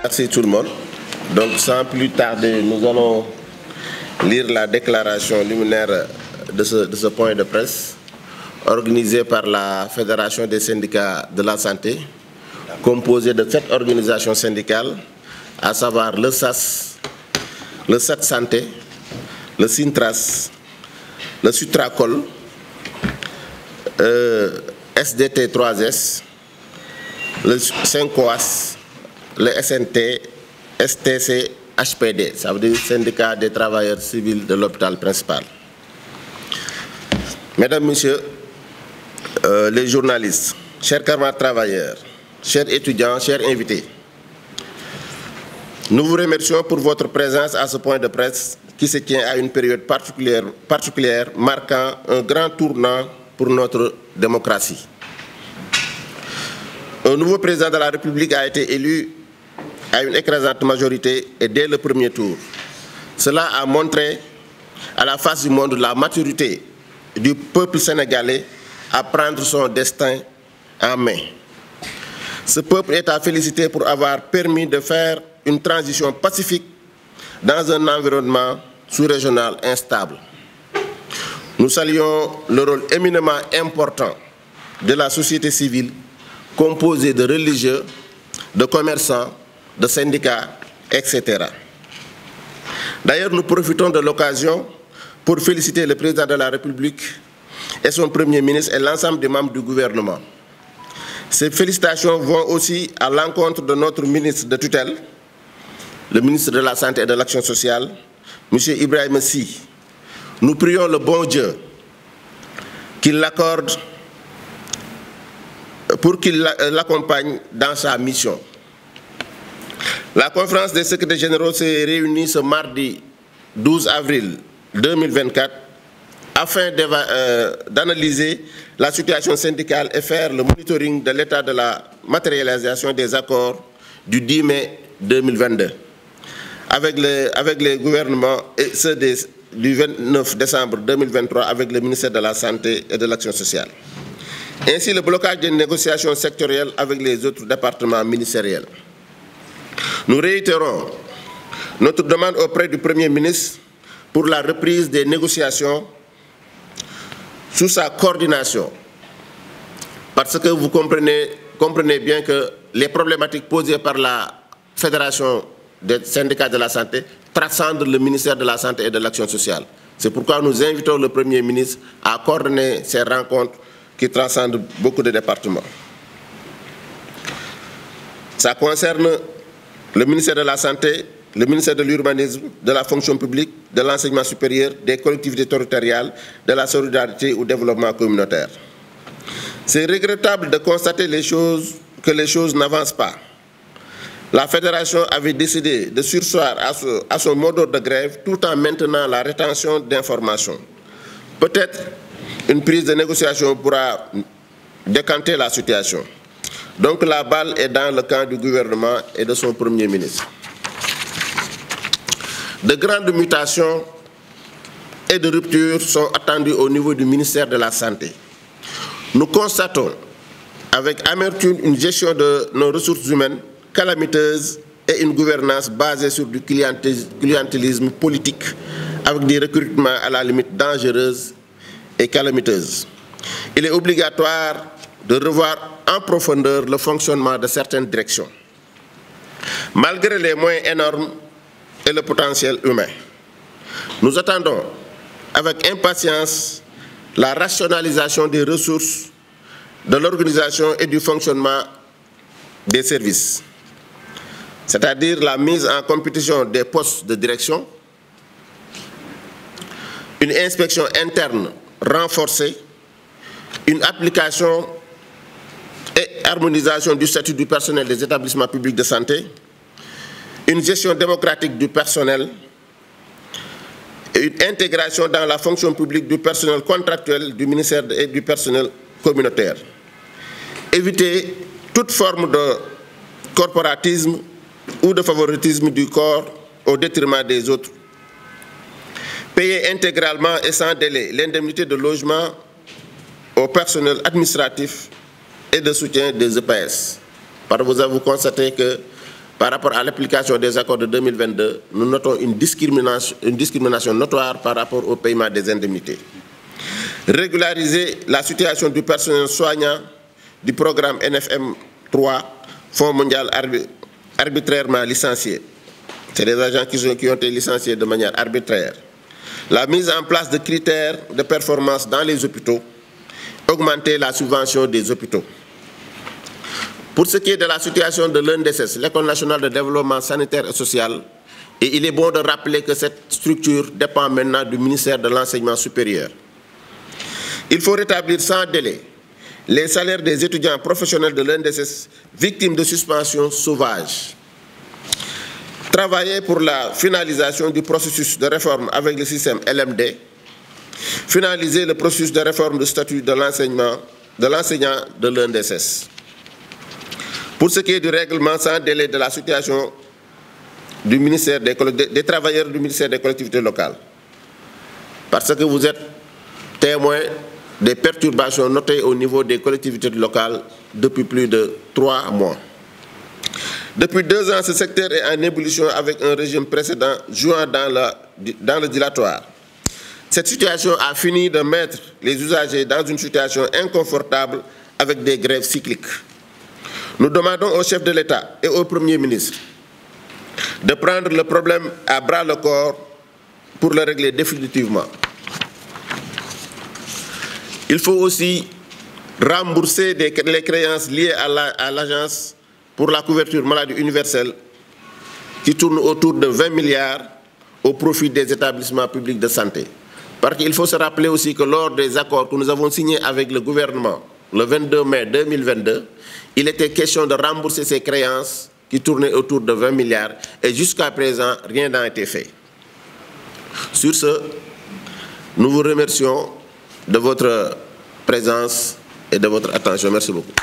Merci tout le monde. Donc sans plus tarder, nous allons lire la déclaration liminaire de ce point de presse organisé par la Fédération des syndicats de la santé, composée de 7 organisations syndicales, à savoir le SAS, le SAT Santé, le Sintras, le Sutracol, SDT 3S, le SYNCOAS, le SNT, STC, HPD, ça veut dire Syndicat des travailleurs civils de l'hôpital principal. Mesdames, Messieurs, les journalistes, chers camarades travailleurs, chers étudiants, chers invités, nous vous remercions pour votre présence à ce point de presse qui se tient à une période particulière marquant un grand tournant pour notre démocratie. Un nouveau président de la République a été élu à une écrasante majorité et dès le premier tour. Cela a montré à la face du monde la maturité du peuple sénégalais à prendre son destin en main. Ce peuple est à féliciter pour avoir permis de faire une transition pacifique dans un environnement sous-régional instable. Nous saluons le rôle éminemment important de la société civile composée de religieux, de commerçants, de syndicats, etc. D'ailleurs, nous profitons de l'occasion pour féliciter le président de la République et son Premier ministre et l'ensemble des membres du gouvernement. Ces félicitations vont aussi à l'encontre de notre ministre de tutelle, le ministre de la Santé et de l'Action sociale, M. Ibrahima Sy. Nous prions le bon Dieu qu'il l'accorde pour qu'il l'accompagne dans sa mission. La conférence des secrétaires généraux s'est réunie ce mardi 12 avril 2024 afin d'analyser la situation syndicale et faire le monitoring de l'état de la matérialisation des accords du 10 mai 2022 avec les gouvernements et ceux du 29 décembre 2023 avec le ministère de la Santé et de l'Action sociale. Ainsi, le blocage des négociations sectorielles avec les autres départements ministériels. Nous réitérons notre demande auprès du Premier ministre pour la reprise des négociations sous sa coordination. Parce que vous comprenez bien que les problématiques posées par la Fédération des syndicats de la santé transcendent le ministère de la Santé et de l'Action sociale. C'est pourquoi nous invitons le Premier ministre à coordonner ces rencontres qui transcendent beaucoup de départements. Ça concerne le ministère de la Santé, le ministère de l'Urbanisme, de la Fonction publique, de l'Enseignement supérieur, des collectivités territoriales, de la solidarité ou développement communautaire. C'est regrettable de constater que les choses n'avancent pas. La Fédération avait décidé de surseoir à son mot d'ordre de grève tout en maintenant la rétention d'informations. Peut-être une prise de négociation pourra décanter la situation. Donc la balle est dans le camp du gouvernement et de son Premier ministre. De grandes mutations et de ruptures sont attendues au niveau du ministère de la Santé. Nous constatons avec amertume une gestion de nos ressources humaines calamiteuse et une gouvernance basée sur du clientélisme politique avec des recrutements à la limite dangereuses et calamiteuses. Il est obligatoire de revoir en profondeur le fonctionnement de certaines directions. Malgré les moyens énormes et le potentiel humain, nous attendons avec impatience la rationalisation des ressources, de l'organisation et du fonctionnement des services, c'est-à-dire la mise en compétition des postes de direction, une inspection interne renforcée, une application et harmonisation du statut du personnel des établissements publics de santé, une gestion démocratique du personnel et une intégration dans la fonction publique du personnel contractuel du ministère et du personnel communautaire. Éviter toute forme de corporatisme ou de favoritisme du corps au détriment des autres. Payer intégralement et sans délai l'indemnité de logement au personnel administratif et de soutien des EPS. Vous constatez que par rapport à l'application des accords de 2022, nous notons une discrimination notoire par rapport au paiement des indemnités. Régulariser la situation du personnel soignant du programme NFM 3, Fonds mondial arbitrairement licenciés. C'est des agents qui ont été licenciés de manière arbitraire. La mise en place de critères de performance dans les hôpitaux, augmenter la subvention des hôpitaux. Pour ce qui est de la situation de l'ENDSS, l'École nationale de développement sanitaire et social, et il est bon de rappeler que cette structure dépend maintenant du ministère de l'Enseignement supérieur. Il faut rétablir sans délai les salaires des étudiants professionnels de l'ENDSS victimes de suspension sauvage. Travailler pour la finalisation du processus de réforme avec le système LMD. Finaliser le processus de réforme du statut de l'enseignant de l'ENDSS. Pour ce qui est du règlement sans délai de la situation du ministère des travailleurs du ministère des collectivités locales. Parce que vous êtes témoin des perturbations notées au niveau des collectivités locales depuis plus de 3 mois. Depuis 2 ans, ce secteur est en ébullition avec un régime précédent jouant dans le dilatoire. Cette situation a fini de mettre les usagers dans une situation inconfortable avec des grèves cycliques. Nous demandons au chef de l'État et au Premier ministre de prendre le problème à bras-le-corps pour le régler définitivement. Il faut aussi rembourser les créances liées à l'Agence pour la couverture maladie universelle qui tourne autour de 20 milliards au profit des établissements publics de santé. Parce qu'il faut se rappeler aussi que lors des accords que nous avons signés avec le gouvernement le 22 mai 2022, il était question de rembourser ces créances qui tournaient autour de 20 milliards et jusqu'à présent, rien n'a été fait. Sur ce, nous vous remercions de votre présence et de votre attention. Merci beaucoup.